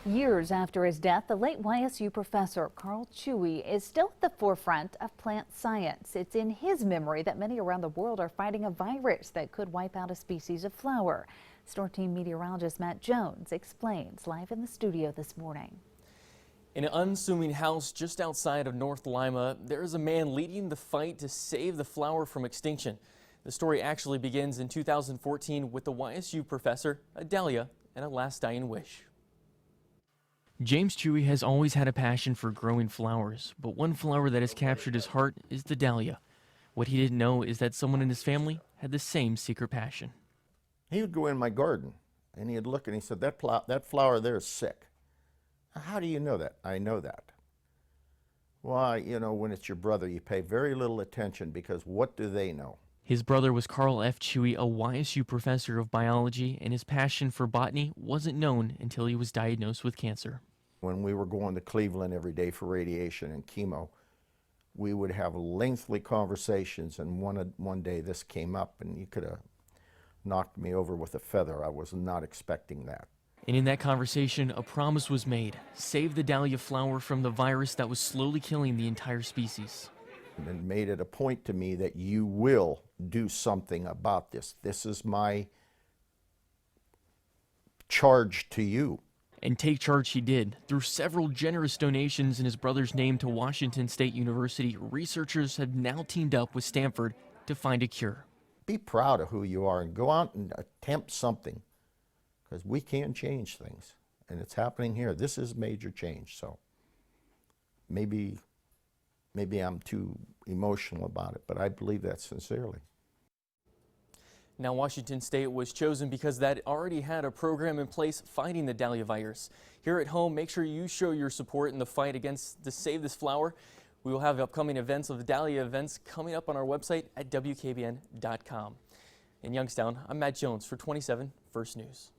Years after his death, the late YSU professor Carl Chuey is still at the forefront of plant science. It's in his memory that many around the world are fighting a virus that could wipe out a species of flower. Store Team meteorologist Matt Jones explains live in the studio this morning. In an unassuming house just outside of North Lima, there is a man leading the fight to save the flower from extinction. The story actually begins in 2014 with the YSU professor, a dahlia, and a last dying wish. James Chuey has always had a passion for growing flowers, but one flower that has captured his heart is the dahlia. What he didn't know is that someone in his family had the same secret passion. He would go in my garden and he'd look and he said, that flower there is sick. How do you know that? I know that. Why, you know, when it's your brother, you pay very little attention because what do they know? His brother was Carl F. Chuey, a YSU professor of biology, and his passion for botany wasn't known until he was diagnosed with cancer. When we were going to Cleveland every day for radiation and chemo, we would have lengthy conversations, and one day this came up and you could have knocked me over with a feather. I was not expecting that. And in that conversation, a promise was made: save the dahlia flower from the virus that was slowly killing the entire species. And made it a point to me that you will do something about this. This is my charge to you. And take charge he did. Through several generous donations in his brother's name to Washington State University, researchers have now teamed up with Stanford to find a cure. Be proud of who you are and go out and attempt something, because we can change things, and it's happening here. This is major change, so maybe I'm too emotional about it, but I believe that sincerely. Now, Washington State was chosen because that already had a program in place fighting the dahlia virus. Here at home, make sure you show your support in the fight to save this flower. We will have upcoming events of the dahlia events coming up on our website at WKBN.com. In Youngstown, I'm Matt Jones for 27 First News.